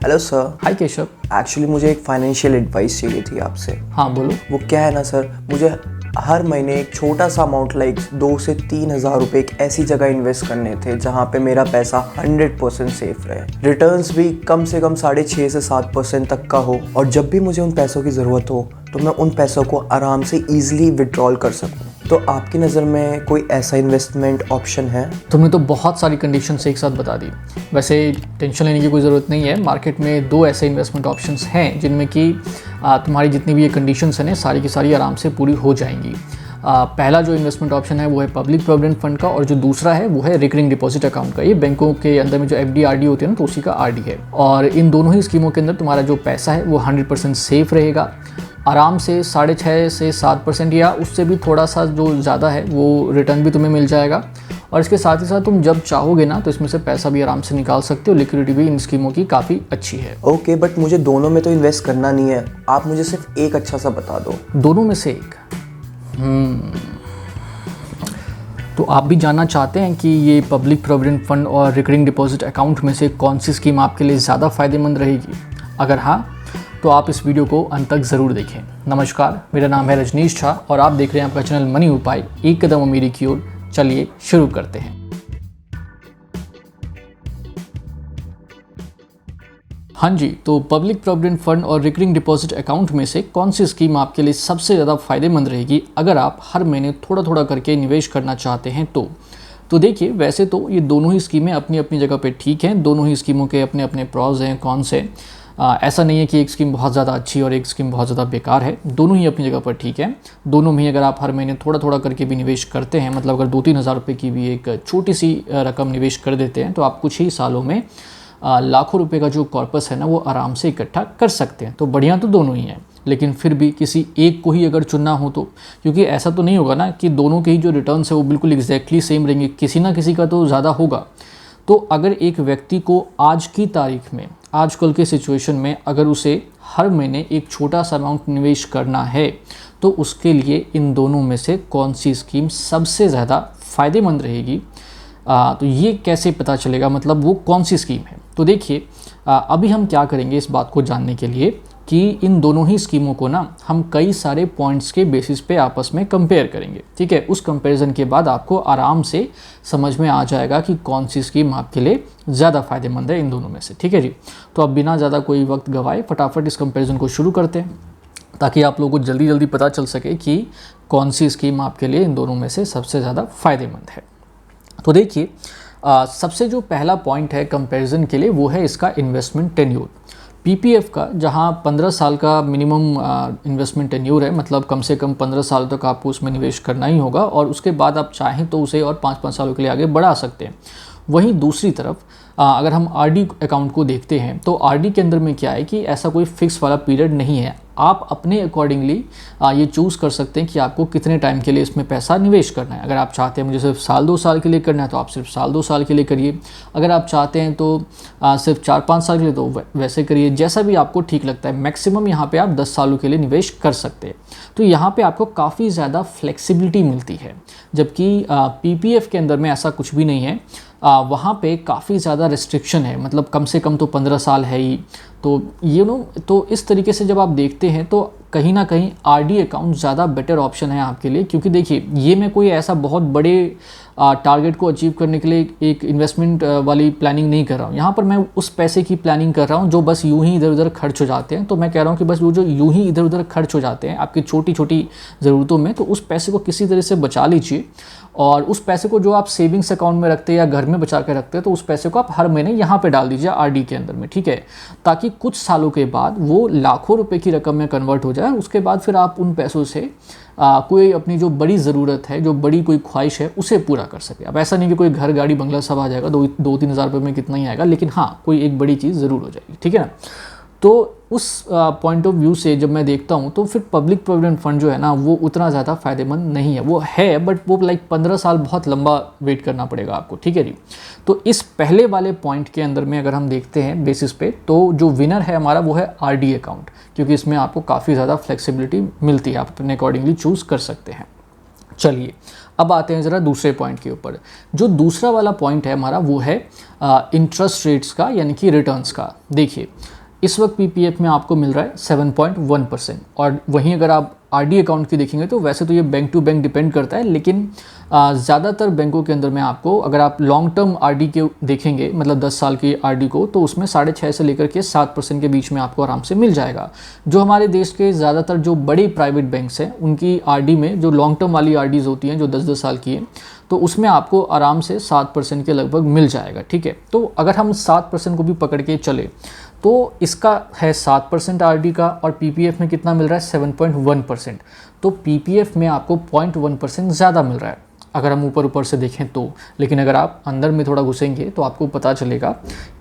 Hello sir. Hi Keshav. Actually मुझे एक financial advice चाहिए थी आपसे। हाँ बोलो। वो क्या है ना सर, मुझे हर महीने एक छोटा सा अमाउंट लाइक 2 से 3 हज़ार रुपये एक ऐसी जगह इन्वेस्ट करने थे जहाँ पे मेरा पैसा 100% सेफ रहे, रिटर्न्स भी कम से कम 6.5 से 7% तक का हो, और जब भी मुझे उन पैसों की ज़रूरत हो तो मैं उन पैसों को आराम से ईजिली विड्रॉल कर सकूँ। तो आपकी नज़र में कोई ऐसा इन्वेस्टमेंट ऑप्शन है? तुमने तो बहुत सारी कंडीशंस एक साथ बता दी। वैसे टेंशन लेने की कोई ज़रूरत नहीं है। मार्केट में 2 ऐसे इन्वेस्टमेंट ऑप्शंस हैं जिनमें कि तुम्हारी जितनी भी ये कंडीशंस हैं ना, सारी की सारी आराम से पूरी हो जाएंगी। पहला जो इन्वेस्टमेंट ऑप्शन है वो है पब्लिक प्रोविडेंट फंड का, और जो दूसरा है वो है रिकरिंग डिपॉजिट अकाउंट का। ये बैंकों के अंदर में जो FD RD होती है ना, तो उसी का RD है। और इन दोनों ही स्कीमों के अंदर तुम्हारा जो पैसा है वो 100% सेफ रहेगा। आराम से 6.5 से 7% या उससे भी थोड़ा सा जो ज़्यादा है वो रिटर्न भी तुम्हें मिल जाएगा। और इसके साथ ही साथ तुम जब चाहोगे ना तो इसमें से पैसा भी आराम से निकाल सकते हो। लिक्विडिटी भी इन स्कीमों की काफ़ी अच्छी है। ओके, बट मुझे दोनों में तो इन्वेस्ट करना नहीं है, आप मुझे सिर्फ एक अच्छा सा बता दो। दोनों में से एक। तो आप भी जानना चाहते हैं कि ये पब्लिक प्रोविडेंट फंड और रिकरिंग डिपॉजिट अकाउंट में से कौन सी स्कीम आपके लिए ज़्यादा फ़ायदेमंद रहेगी? अगर हाँ तो आप इस वीडियो को अंत तक ज़रूर देखें। नमस्कार, मेरा नाम है रजनीश झा और आप देख रहे हैं आपका चैनल मनी उपाय, एक कदम अमीरी की ओर। चलिए शुरू करते हैं। हाँ जी, तो पब्लिक प्रोविडेंट फंड और रिकरिंग डिपॉजिट अकाउंट में से कौन सी स्कीम आपके लिए सबसे ज़्यादा फ़ायदेमंद रहेगी अगर आप हर महीने थोड़ा थोड़ा करके निवेश करना चाहते हैं? तो देखिए, वैसे तो ये दोनों ही स्कीमें अपनी अपनी जगह पे ठीक हैं। दोनों ही स्कीमों के अपने अपने प्रॉज हैं, कॉन्स हैं। ऐसा नहीं है कि एक स्कीम बहुत ज़्यादा अच्छी और एक स्कीम बहुत ज़्यादा बेकार है। दोनों ही अपनी जगह पर ठीक है। दोनों में ही अगर आप हर महीने थोड़ा थोड़ा करके भी निवेश करते हैं, मतलब अगर 2-3 हज़ार रुपये की भी एक छोटी सी रकम निवेश कर देते हैं, तो आप कुछ ही सालों में लाखों रुपए का जो कॉर्पस है ना वो आराम से इकट्ठा कर सकते हैं। तो बढ़िया तो दोनों ही हैं, लेकिन फिर भी किसी एक को ही अगर चुनना हो तो, क्योंकि ऐसा तो नहीं होगा ना कि दोनों के ही जो रिटर्न्स है वो बिल्कुल एग्जैक्टली सेम रहेंगे, किसी ना किसी का तो ज़्यादा होगा। तो अगर एक व्यक्ति को आज की तारीख में, आजकल के सिचुएशन में, अगर उसे हर महीने एक छोटा सा अमाउंट निवेश करना है तो उसके लिए इन दोनों में से कौन सी स्कीम सबसे ज़्यादा फ़ायदेमंद रहेगी? तो ये कैसे पता चलेगा, मतलब वो कौन सी स्कीम है? तो देखिए, अभी हम क्या करेंगे इस बात को जानने के लिए कि इन दोनों ही स्कीमों को ना हम कई सारे पॉइंट्स के बेसिस पे आपस में कंपेयर करेंगे। ठीक है, उस कंपैरिजन के बाद आपको आराम से समझ में आ जाएगा कि कौन सी स्कीम आपके लिए ज़्यादा फ़ायदेमंद है इन दोनों में से। ठीक है जी, तो अब बिना ज़्यादा कोई वक्त गवाए फटाफट इस कंपैरिजन को शुरू करते हैं, ताकि आप लोगों को जल्दी जल्दी पता चल सके कि कौन सी स्कीम आपके लिए इन दोनों में से सबसे ज़्यादा फ़ायदेमंद है। तो देखिए, सबसे जो पहला पॉइंट है कंपैरिजन के लिए वो है इसका इन्वेस्टमेंट टेन्योर। PPF का जहां 15 साल का मिनिमम इन्वेस्टमेंट टेन्योर है, मतलब कम से कम 15 साल तक आपको उसमें निवेश करना ही होगा, और उसके बाद आप चाहें तो उसे और 5-5 सालों के लिए आगे बढ़ा सकते हैं। वहीं दूसरी तरफ अगर हम RD अकाउंट को देखते हैं तो RD के अंदर में क्या है कि ऐसा कोई फिक्स वाला पीरियड नहीं है। आप अपने अकॉर्डिंगली ये चूज़ कर सकते हैं कि आपको कितने टाइम के लिए इसमें पैसा निवेश करना है। अगर आप चाहते हैं मुझे सिर्फ 1-2 साल के लिए करना है तो आप सिर्फ 1-2 साल के लिए करिए। अगर आप चाहते हैं तो सिर्फ 4-5 साल के लिए तो वैसे करिए, जैसा भी आपको ठीक लगता है। मैक्सिमम यहाँ पे आप 10 सालों के लिए निवेश कर सकते हैं। तो यहाँ पे आपको काफ़ी ज़्यादा फ्लेक्सिबिलिटी मिलती है, जबकि PPF के अंदर में ऐसा कुछ भी नहीं है। वहाँ पे काफ़ी ज़्यादा रिस्ट्रिक्शन है, मतलब कम से कम तो 15 साल है ही। तो तो इस तरीके से जब आप देखते हैं तो कहीं ना कहीं RD अकाउंट ज़्यादा बेटर ऑप्शन है आपके लिए, क्योंकि देखिए, ये मैं कोई ऐसा बहुत बड़े टारगेट को अचीव करने के लिए एक इन्वेस्टमेंट वाली प्लानिंग नहीं कर रहा हूँ। यहाँ पर मैं उस पैसे की प्लानिंग कर रहा हूँ जो बस यूं ही इधर उधर खर्च हो जाते हैं। तो मैं कह रहा हूँ कि बस वो जो यूं ही इधर उधर खर्च हो जाते हैं आपकी छोटी छोटी ज़रूरतों में, तो उस पैसे को किसी तरह से बचा लीजिए, और उस पैसे को जो आप सेविंग्स अकाउंट में रखते हैं या घर में बचा के रखते हैं, तो उस पैसे को आप हर महीने यहाँ पे डाल दीजिए RD के अंदर में। ठीक है, ताकि कुछ सालों के बाद वो लाखों रुपए की रकम में कन्वर्ट हो जाए। उसके बाद फिर आप उन पैसों से कोई अपनी जो बड़ी ज़रूरत है, जो बड़ी कोई ख्वाहिश है, उसे पूरा कर सके। अब ऐसा नहीं कि कोई घर गाड़ी बंगला सब आ जाएगा, 2-3 हज़ार रुपये में कितना ही आएगा, लेकिन हाँ, कोई एक बड़ी चीज़ ज़रूर हो जाएगी। ठीक है ना? तो उस पॉइंट ऑफ व्यू से जब मैं देखता हूँ तो फिर पब्लिक प्रोविडेंट फंड जो है ना वो उतना ज़्यादा फ़ायदेमंद नहीं है। वो है, बट वो लाइक 15 साल बहुत लंबा वेट करना पड़ेगा आपको। ठीक है जी, तो इस पहले वाले पॉइंट के अंदर में अगर हम देखते हैं बेसिस पे, तो जो विनर है हमारा वो है RD अकाउंट, क्योंकि इसमें आपको काफ़ी ज़्यादा फ्लेक्सिबिलिटी मिलती है, आप अपने अकॉर्डिंगली चूज़ कर सकते हैं। चलिए, अब आते हैं ज़रा दूसरे पॉइंट के ऊपर। जो दूसरा वाला पॉइंट है हमारा वो है इंटरेस्ट रेट्स का, यानी कि रिटर्न्स का। देखिए इस वक्त पीपीएफ में आपको मिल रहा है 7.1%, और वहीं अगर आप आरडी अकाउंट की देखेंगे तो वैसे तो ये बैंक टू बैंक डिपेंड करता है, लेकिन ज़्यादातर बैंकों के अंदर में आपको, अगर आप लॉन्ग टर्म आरडी के देखेंगे, मतलब 10 साल की आरडी को, तो उसमें 6.5 से लेकर के 7% के बीच में आपको आराम से मिल जाएगा। जो हमारे देश के ज़्यादातर जो बड़े प्राइवेट बैंक्स हैं उनकी आरडी में जो लॉन्ग टर्म वाली आरडीज़ होती हैं जो 10-10 साल की हैं, तो उसमें आपको आराम से 7% के लगभग मिल जाएगा। ठीक है, तो अगर हम 7% को भी पकड़ के चले तो इसका है 7% आरडी का, और पीपीएफ में कितना मिल रहा है 7.1%। तो पीपीएफ में आपको 0.1% ज़्यादा मिल रहा है अगर हम ऊपर से देखें तो। लेकिन अगर आप अंदर में थोड़ा घुसेंगे तो आपको पता चलेगा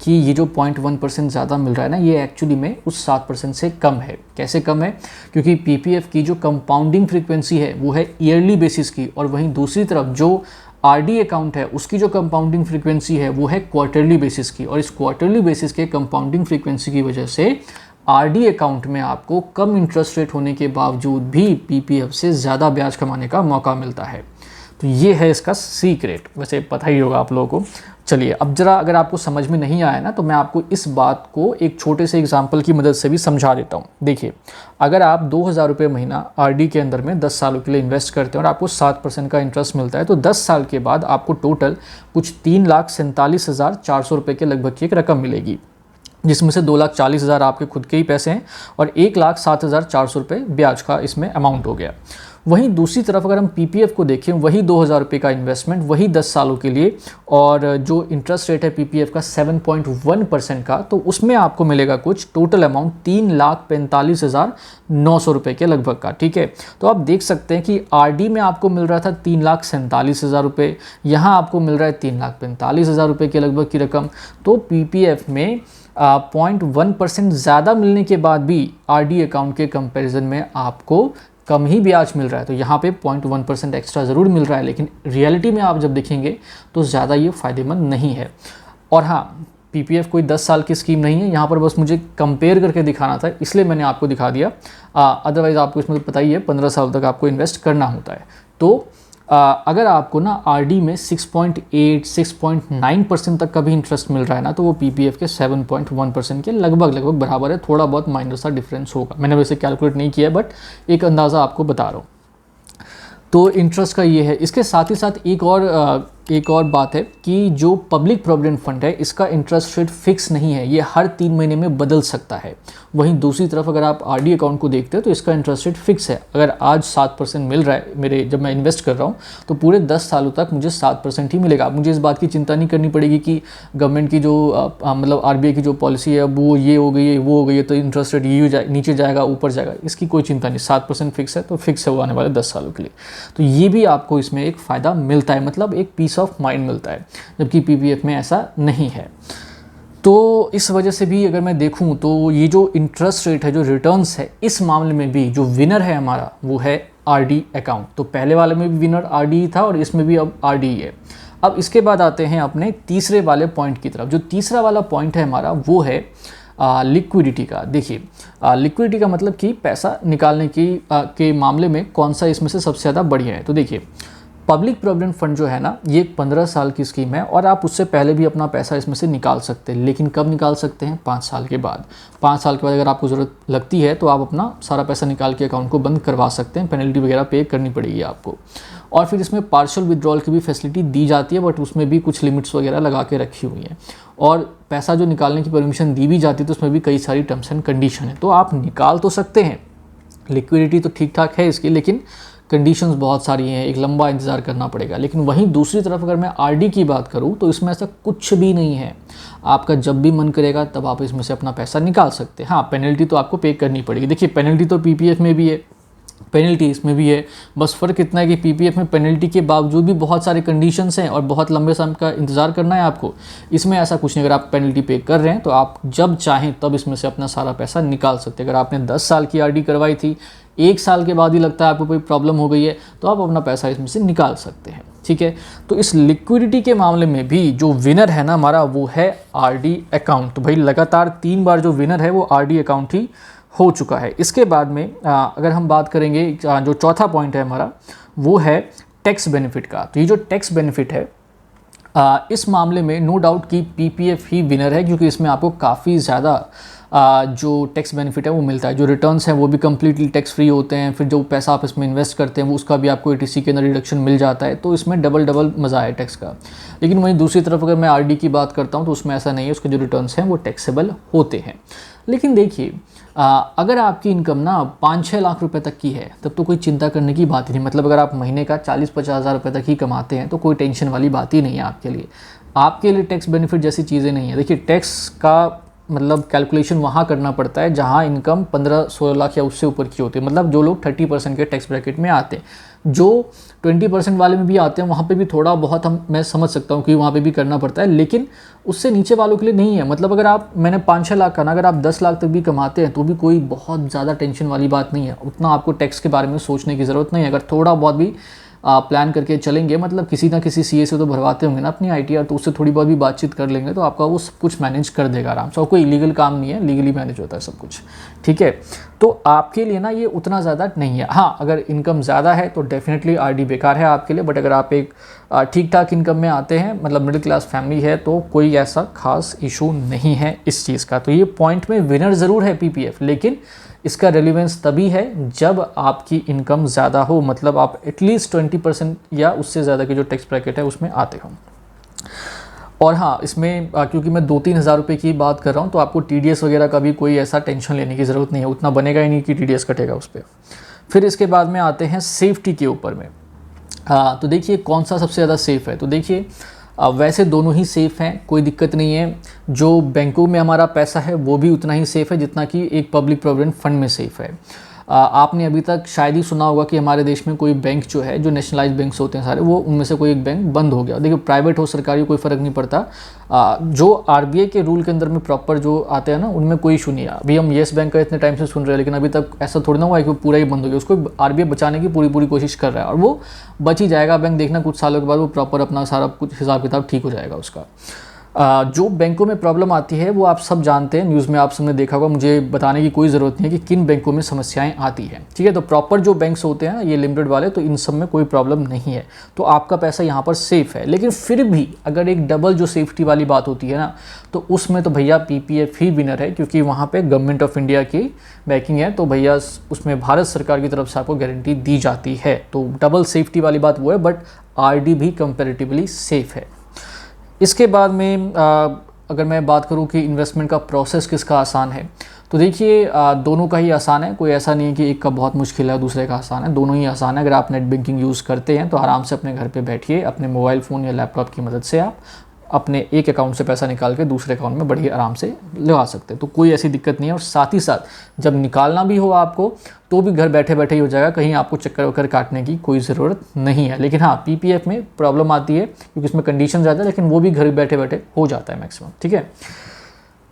कि ये जो 0.1% ज़्यादा मिल रहा है ना, ये एक्चुअली में उस 7% से कम है। कैसे कम है? क्योंकि पीपीएफ की जो कंपाउंडिंग फ्रीक्वेंसी है वो है ईयरली बेसिस की, और वहीं दूसरी तरफ जो आरडी अकाउंट है उसकी जो कंपाउंडिंग फ्रीक्वेंसी है वो है क्वार्टरली बेसिस की। और इस क्वार्टरली बेसिस के कंपाउंडिंग फ्रीक्वेंसी की वजह से आरडी अकाउंट में आपको कम इंटरेस्ट रेट होने के बावजूद भी पीपीएफ से ज़्यादा ब्याज कमाने का मौका मिलता है। तो ये है इसका सीक्रेट, वैसे पता ही होगा आप लोगों को। चलिए अब जरा अगर आपको समझ में नहीं आया ना, तो मैं आपको इस बात को एक छोटे से एग्जाम्पल की मदद से भी समझा देता हूँ। देखिए अगर आप 2,000 रुपये महीना आरडी के अंदर में 10 सालों के लिए इन्वेस्ट करते हैं और आपको 7% का इंटरेस्ट मिलता है, तो 10 साल के बाद आपको टोटल कुछ 3,47,400 रुपये के लगभग की एक रकम मिलेगी, जिसमें से 2,40,000 आपके खुद के ही पैसे हैं और 1,07,400 रुपये ब्याज का इसमें अमाउंट हो गया। वहीं दूसरी तरफ अगर हम पीपीएफ को देखें, वही 2,000 रुपये का इन्वेस्टमेंट, वही 10 सालों के लिए, और जो इंटरेस्ट रेट है पीपीएफ का 7.1% का, तो उसमें आपको मिलेगा कुछ टोटल अमाउंट 3,45,900 रुपये के लगभग का। ठीक है, तो आप देख सकते हैं कि आरडी में आपको मिल रहा था 3,47,000 रुपये, यहाँ आपको मिल रहा है 3,45,000 रुपये के लगभग की रकम। तो पीपीएफ में 0.1% ज़्यादा मिलने के बाद भी आरडी अकाउंट के कंपैरिजन में आपको कम ही ब्याज मिल रहा है। तो यहाँ पे 0.1% एक्स्ट्रा ज़रूर मिल रहा है, लेकिन रियलिटी में आप जब देखेंगे तो ज़्यादा ये फ़ायदेमंद नहीं है। और हाँ, पीपीएफ कोई 10 साल की स्कीम नहीं है, यहाँ पर बस मुझे कंपेयर करके दिखाना था, इसलिए मैंने आपको दिखा दिया। अदरवाइज़ आपको इसमें तो पता ही है 15 साल तक आपको इन्वेस्ट करना होता है। तो अगर आपको ना आरडी में 6.8-6.9% तक का भी इंटरेस्ट मिल रहा है ना, तो वो पीपीएफ के 7.1% के लगभग बराबर है। थोड़ा बहुत माइनर सा डिफरेंस होगा, मैंने वैसे कैलकुलेट नहीं किया, बट एक अंदाज़ा आपको बता रहा हूँ। तो इंटरेस्ट का ये है। इसके साथ ही साथ एक और बात है कि जो पब्लिक प्रोविडेंट फंड है इसका इंटरेस्ट रेट फिक्स नहीं है, ये हर 3 महीने में बदल सकता है। वहीं दूसरी तरफ अगर आप आरडी अकाउंट को देखते हैं तो इसका इंटरेस्ट रेट फिक्स है। अगर आज 7% मिल रहा है मेरे, जब मैं इन्वेस्ट कर रहा हूँ, तो पूरे 10 सालों तक मुझे 7% ही मिलेगा। मुझे इस बात की चिंता नहीं करनी पड़ेगी कि गवर्नमेंट की जो मतलब आरबीआई की जो पॉलिसी है वो ये हो गई है, वो हो गई है, तो इंटरेस्ट रेट ये नीचे जाएगा ऊपर जाएगा, इसकी कोई चिंता नहीं। 7% फिक्स है तो फिक्स है वो आने वाले 10 सालों के लिए। तो ये भी आपको इसमें एक फ़ायदा मिलता है, मतलब एक पीस ऑफ माइंड मिलता है, जबकि पीपीएफ में ऐसा नहीं है। तो इस वजह से भी अगर मैं देखूं तो ये जो इंटरेस्ट रेट है, जो रिटर्न्स है, इस मामले में भी जो विनर है हमारा वो है आरडी अकाउंट। तो पहले वाले में भी विनर आरडी था और इसमें भी अब आरडी है। अब इसके बाद आते हैं अपने तीसरे वाले पॉइंट की तरफ। जो तीसरा वाला पॉइंट है हमारा वो है लिक्विडिटी का। देखिए लिक्विडिटी का मतलब कि पैसा निकालने के मामले में कौन सा इसमें से सबसे ज़्यादा बढ़िया है। तो देखिए पब्लिक प्रोविडेंट फंड जो है ना, ये 15 साल की स्कीम है और आप उससे पहले भी अपना पैसा इसमें से निकाल सकते हैं। लेकिन कब निकाल सकते हैं? 5 साल के बाद। 5 साल के बाद अगर आपको ज़रूरत लगती है तो आप अपना सारा पैसा निकाल के अकाउंट को बंद करवा सकते हैं, पेनल्टी वगैरह पे करनी पड़ेगी आपको। और फिर इसमें पार्शियल विड्रॉल की भी फैसिलिटी दी जाती है, बट उसमें भी कुछ लिमिट्स वगैरह लगा के रखी हुई हैं। और पैसा जो निकालने की परमिशन दी भी जाती है तो उसमें भी कई सारी टर्म्स एंड कंडीशन है। तो आप निकाल तो सकते हैं, लिक्विडिटी तो ठीक ठाक है इसकी, लेकिन कंडीशंस बहुत सारी हैं, एक लंबा इंतज़ार करना पड़ेगा। लेकिन वहीं दूसरी तरफ अगर मैं आरडी की बात करूं तो इसमें ऐसा कुछ भी नहीं है। आपका जब भी मन करेगा तब आप इसमें से अपना पैसा निकाल सकते हैं। हाँ, पेनल्टी तो आपको पे करनी पड़ेगी। देखिए पेनल्टी तो पीपीएफ में भी है, पेनल्टी इसमें भी है, बस फ़र्क इतना है कि पीपीएफ में पेनल्टी के बावजूद भी बहुत सारे कंडीशंस हैं और बहुत लंबे समय का इंतज़ार करना है आपको। इसमें ऐसा कुछ नहीं, अगर आप पेनल्टी पे कर रहे हैं तो आप जब चाहें तब इसमें से अपना सारा पैसा निकाल सकते हैं। अगर आपने 10 साल की आरडी करवाई थी, 1 साल के बाद ही लगता है आपको कोई प्रॉब्लम हो गई है, तो आप अपना पैसा इसमें से निकाल सकते हैं। ठीक है, तो इस लिक्विडिटी के मामले में भी जो विनर है ना हमारा वो है आरडी अकाउंट। तो भाई लगातार 3 बार जो विनर है वो आरडी अकाउंट ही हो चुका है। इसके बाद में अगर हम बात करेंगे जो चौथा पॉइंट है हमारा वो है टैक्स बेनिफिट का। तो ये जो टैक्स बेनिफिट है इस मामले में नो डाउट कि पीपीएफ ही विनर है, क्योंकि इसमें आपको काफ़ी ज़्यादा जो टैक्स बेनिफिट है वो मिलता है। जो रिटर्न्स हैं वो भी कम्प्लीटली टैक्स फ्री होते हैं, फिर जो पैसा आप इसमें इन्वेस्ट करते हैं वो उसका भी आपको एटीसी के अंदर रिडक्शन मिल जाता है। तो इसमें डबल मज़ा है टैक्स का। लेकिन वहीं दूसरी तरफ अगर मैं आरडी की बात करता हूँ तो उसमें ऐसा नहीं है, उसके जो रिटर्न्स हैं वो टैक्सेबल होते हैं। लेकिन देखिए अगर आपकी इनकम ना 5-6 लाख रुपए तक की है तब तो कोई चिंता करने की बात ही नहीं। मतलब अगर आप महीने का 40-50 हज़ार रुपये तक ही कमाते हैं तो कोई टेंशन वाली बात ही नहीं है आपके लिए। आपके लिए टैक्स बेनिफिट जैसी चीज़ें नहीं है। देखिए टैक्स का मतलब कैलकुलेशन वहाँ करना पड़ता है जहाँ इनकम 15-16 लाख या उससे ऊपर की होती है। मतलब जो लोग 30% के टैक्स ब्रैकेट में आते हैं, जो 20% वाले में भी आते हैं वहाँ पे भी थोड़ा बहुत मैं समझ सकता हूँ कि वहाँ पे भी करना पड़ता है, लेकिन उससे नीचे वालों के लिए नहीं है। मतलब अगर आप मैंने 5-6 लाख का ना, अगर आप 10 लाख तक भी कमाते हैं तो भी कोई बहुत ज़्यादा टेंशन वाली बात नहीं है। उतना आपको टैक्स के बारे में सोचने की ज़रूरत नहीं है। अगर थोड़ा बहुत भी प्लान करके चलेंगे, मतलब किसी ना किसी सीए से तो भरवाते होंगे ना अपनी आईटीआर, तो उससे थोड़ी बहुत भी बातचीत कर लेंगे तो आपका वो सब कुछ मैनेज कर देगा आराम से। और कोई इलीगल काम नहीं है, लीगली मैनेज होता है सब कुछ, ठीक है। तो आपके लिए ना ये उतना ज़्यादा नहीं है। हाँ, अगर इनकम ज़्यादा है तो डेफिनेटली आरडी बेकार है आपके लिए। बट अगर आप एक ठीक ठाक इनकम में आते हैं, मतलब मिडिल क्लास फैमिली है, तो कोई ऐसा खास इशू नहीं है इस चीज़ का। तो ये पॉइंट में विनर ज़रूर है पीपीएफ, लेकिन इसका रेलिवेंस तभी है जब आपकी इनकम ज़्यादा हो, मतलब आप एटलीस्ट 20% या उससे ज़्यादा की जो टैक्स ब्रैकेट है उसमें आते हो। और हाँ, इसमें क्योंकि मैं 2-3 हज़ार रुपये की बात कर रहा हूँ तो आपको टीडीएस वगैरह का भी कोई ऐसा टेंशन लेने की ज़रूरत नहीं है। उतना बनेगा ही नहीं कि टीडीएस कटेगा उस पर। फिर इसके बाद में आते हैं सेफ्टी के ऊपर में। तो देखिए कौन सा सबसे ज़्यादा सेफ़ है। तो देखिए वैसे दोनों ही सेफ़ हैं, कोई दिक्कत नहीं है। जो बैंकों में हमारा पैसा है वो भी उतना ही सेफ़ है जितना कि एक पब्लिक प्रोविडेंट फंड में सेफ़ है। आपने अभी तक शायद ही सुना होगा कि हमारे देश में कोई बैंक जो है, जो नेशनलाइज्ड बैंक्स होते हैं सारे, वो उनमें से कोई एक बैंक बंद हो गया। देखिए प्राइवेट हो सरकारी कोई फ़र्क नहीं पड़ता। जो आरबीआई के रूल के अंदर में प्रॉपर जो आते हैं ना, उनमें कोई इशू नहीं है। अभी हम येस बैंक का इतने टाइम से सुन रहे हैं, लेकिन अभी तक ऐसा थोड़ी ना हुआ है कि वो पूरा ही बंद हो गया। उसको आरबीआई बचाने की पूरी कोशिश कर रहा है और वो बच ही जाएगा बैंक। देखना कुछ सालों के बाद वो प्रॉपर अपना सारा कुछ हिसाब किताब ठीक हो जाएगा उसका। जो बैंकों में प्रॉब्लम आती है वो आप सब जानते हैं, न्यूज़ में आप सबने देखा होगा, मुझे बताने की कोई ज़रूरत नहीं है कि किन बैंकों में समस्याएं आती हैं, ठीक है। तो प्रॉपर जो बैंक्स होते हैं ये लिमिटेड वाले, तो इन सब में कोई प्रॉब्लम नहीं है। तो आपका पैसा यहाँ पर सेफ़ है। लेकिन फिर भी अगर एक डबल जो सेफ्टी वाली बात होती है ना, तो उसमें तो भैया पीपीएफ ही विनर है, क्योंकि वहाँ पर गवर्नमेंट ऑफ इंडिया की बैकिंग है। तो भैया उसमें भारत सरकार की तरफ से आपको गारंटी दी जाती है। तो डबल सेफ्टी वाली बात वो है, बट आरडी भी कंपेरेटिवली सेफ़ है। इसके बाद में अगर मैं बात करूं कि इन्वेस्टमेंट का प्रोसेस किसका आसान है, तो देखिए दोनों का ही आसान है। कोई ऐसा नहीं है कि एक का बहुत मुश्किल है दूसरे का आसान है, दोनों ही आसान है। अगर आप नेट बैंकिंग यूज़ करते हैं तो आराम से अपने घर पे बैठिए, अपने मोबाइल फ़ोन या लैपटॉप की मदद से आप अपने एक अकाउंट से पैसा निकाल के दूसरे अकाउंट में बड़ी आराम से लगा सकते हैं। तो कोई ऐसी दिक्कत नहीं है। और साथ ही साथ जब निकालना भी हो आपको तो भी घर बैठे बैठे ही हो जाएगा, कहीं आपको चक्कर वक्कर काटने की कोई ज़रूरत नहीं है। लेकिन हाँ, पीपीएफ में प्रॉब्लम आती है क्योंकि इसमें कंडीशन ज़्यादा है, लेकिन वो भी घर बैठे बैठे हो जाता है मैक्सिमम, ठीक है।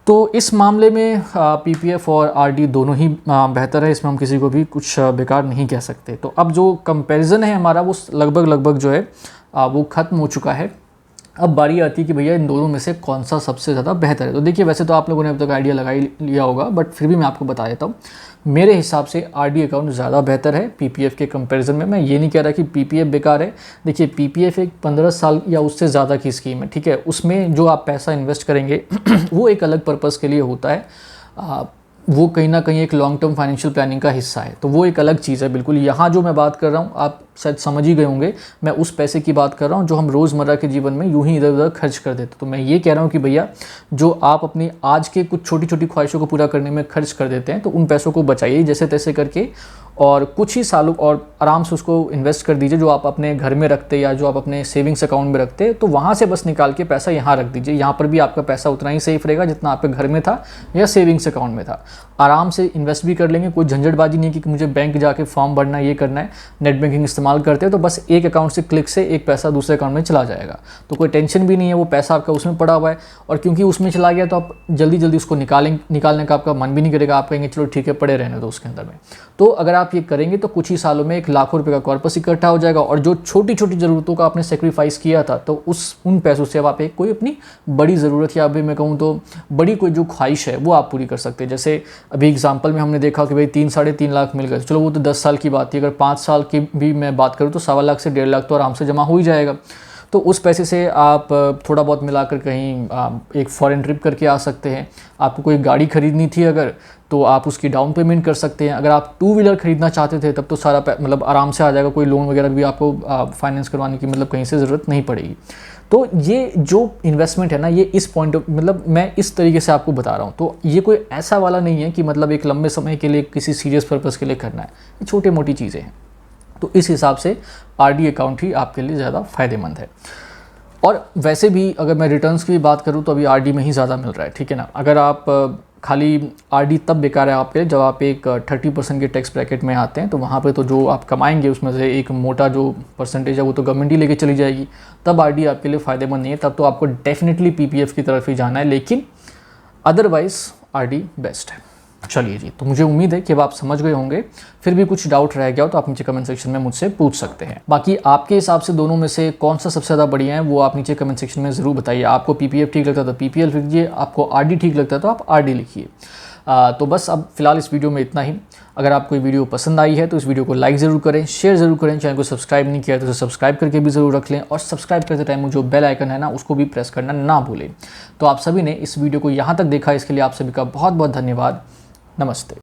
तो इस मामले में पीपीएफ और आरडी दोनों ही बेहतर है, इसमें हम किसी को भी कुछ बेकार नहीं कह सकते। तो अब जो कंपैरिजन है हमारा वो लगभग जो है वो ख़त्म हो चुका है। अब बारी आती है कि भैया इन दोनों में से कौन सा सबसे ज़्यादा बेहतर है। तो देखिए वैसे तो आप लोगों ने अब तक आइडिया लगा ही लिया होगा, बट फिर भी मैं आपको बता देता हूँ। मेरे हिसाब से आरडी अकाउंट ज़्यादा बेहतर है पीपीएफ के कंपैरिजन में। मैं ये नहीं कह रहा कि पीपीएफ बेकार है। देखिए पीपीएफ एक 15 साल या उससे ज़्यादा की स्कीम है, ठीक है। उसमें जो आप पैसा इन्वेस्ट करेंगे वो एक अलग पर्पज़ के लिए होता है। वो कहीं ना कहीं एक लॉन्ग टर्म फाइनेंशियल प्लानिंग का हिस्सा है, तो वो एक अलग चीज़ है बिल्कुल। यहाँ जो मैं बात कर रहा हूँ आप शायद समझ ही गए होंगे, मैं उस पैसे की बात कर रहा हूँ जो हम रोज़मर्रा के जीवन में यूं ही इधर उधर खर्च कर देते। तो मैं ये कह रहा हूँ कि भैया जो आप अपनी आज के कुछ छोटी छोटी ख्वाहिशों को पूरा करने में खर्च कर देते हैं, तो उन पैसों को बचाइए जैसे तैसे करके, और कुछ ही सालों और आराम से उसको इन्वेस्ट कर दीजिए। जो आप अपने घर में रखते या जो आप अपने सेविंग्स अकाउंट में रखते, तो वहाँ से बस निकाल के पैसा यहाँ रख दीजिए। यहाँ पर भी आपका पैसा उतना ही सेफ रहेगा जितना आपके घर में था या सेविंग्स अकाउंट में था। आराम से इन्वेस्ट भी कर लेंगे, कोई झंझटबाजी नहीं कि मुझे बैंक जाके फॉर्म भरना है, ये करना है। नेट बैंकिंग इस्तेमाल करते हैं तो बस एक अकाउंट से क्लिक से एक पैसा दूसरे अकाउंट में चला जाएगा, तो कोई टेंशन भी नहीं है। वो पैसा आपका उसमें पड़ा हुआ है, और क्योंकि उसमें चला गया तो आप जल्दी जल्दी उसको निकालने का आपका मन भी नहीं करेगा। आप कहेंगे चलो ठीक है पड़े रहने दो उसके अंदर में। तो अगर आप आप ये करेंगे तो कुछ ही सालों में 1 लाख रुपए का कॉर्पस इकट्ठा हो जाएगा, और जो छोटी छोटी ज़रूरतों का आपने सेक्रीफाइस किया था तो उन पैसों से अब आप एक कोई अपनी बड़ी ज़रूरत, या अभी मैं कहूँ तो बड़ी कोई जो ख्वाहिश है वो आप पूरी कर सकते हैं। जैसे अभी एग्जाम्पल में हमने देखा कि भाई 3-3.5 लाख मिल गए, चलो वो तो 10 साल की बात थी। अगर 5 साल की भी मैं बात करूँ तो 1.25 लाख से 1.5 लाख तो आराम से जमा हो ही जाएगा। तो उस पैसे से आप थोड़ा बहुत मिलाकर कहीं एक फॉरेन ट्रिप करके आ सकते हैं। आपको कोई गाड़ी खरीदनी थी अगर, तो आप उसकी डाउन पेमेंट कर सकते हैं। अगर आप 2 व्हीलर खरीदना चाहते थे तब तो सारा मतलब आराम से आ जाएगा, कोई लोन वगैरह भी आपको फाइनेंस करवाने की मतलब कहीं से ज़रूरत नहीं पड़ेगी। तो ये जो इन्वेस्टमेंट है ना, ये इस पॉइंट मतलब मैं इस तरीके से आपको बता रहा हूँ। तो ये कोई ऐसा वाला नहीं है कि मतलब एक लंबे समय के लिए किसी सीरियस पर्पज़ के लिए करना है, ये छोटी मोटी चीज़ें हैं। तो इस हिसाब से आरडी अकाउंट ही आपके लिए ज़्यादा फ़ायदेमंद है। और वैसे भी अगर मैं रिटर्न्स की बात करूँ तो अभी आरडी में ही ज़्यादा मिल रहा है, ठीक है ना। अगर आप खाली आरडी तब बेकार है आपके लिए जब आप एक 30% के टैक्स ब्रैकेट में आते हैं, तो वहाँ पे तो जो आप कमाएंगे उसमें से एक मोटा जो परसेंटेज है वो तो गवर्नमेंट ही लेके चली जाएगी, तब आरडी आपके लिए फ़ायदेमंद नहीं है। तब तो आपको डेफिनेटली पीपीएफ की तरफ ही जाना है, लेकिन अदरवाइज़ आरडी बेस्ट है। चलिए जी, तो मुझे उम्मीद है कि अब आप समझ गए होंगे। फिर भी कुछ डाउट रह गया हो तो आप नीचे कमेंट सेक्शन में मुझसे पूछ सकते हैं। बाकी आपके हिसाब से दोनों में से कौन सा सबसे ज़्यादा बढ़िया है वो आप नीचे कमेंट सेक्शन में ज़रूर बताइए। आपको पीपीएफ ठीक लगता है तो पीपीएफ लिखिए, आपको आरडी ठीक लगता है तो आप आरडी लिखिए। तो बस अब फिलहाल इस वीडियो में इतना ही। अगर आपको ये वीडियो पसंद आई है तो इस वीडियो को लाइक ज़रूर करें, शेयर ज़रूर करें। चैनल को सब्सक्राइब नहीं किया है तो उसे सब्सक्राइब करके भी ज़रूर रख लें, और सब्सक्राइब करते टाइम जो बेल आइकन है ना उसको भी प्रेस करना ना भूलें। तो आप सभी ने इस वीडियो को यहाँ तक देखा, इसके लिए आप सभी का बहुत बहुत धन्यवाद। नमस्ते।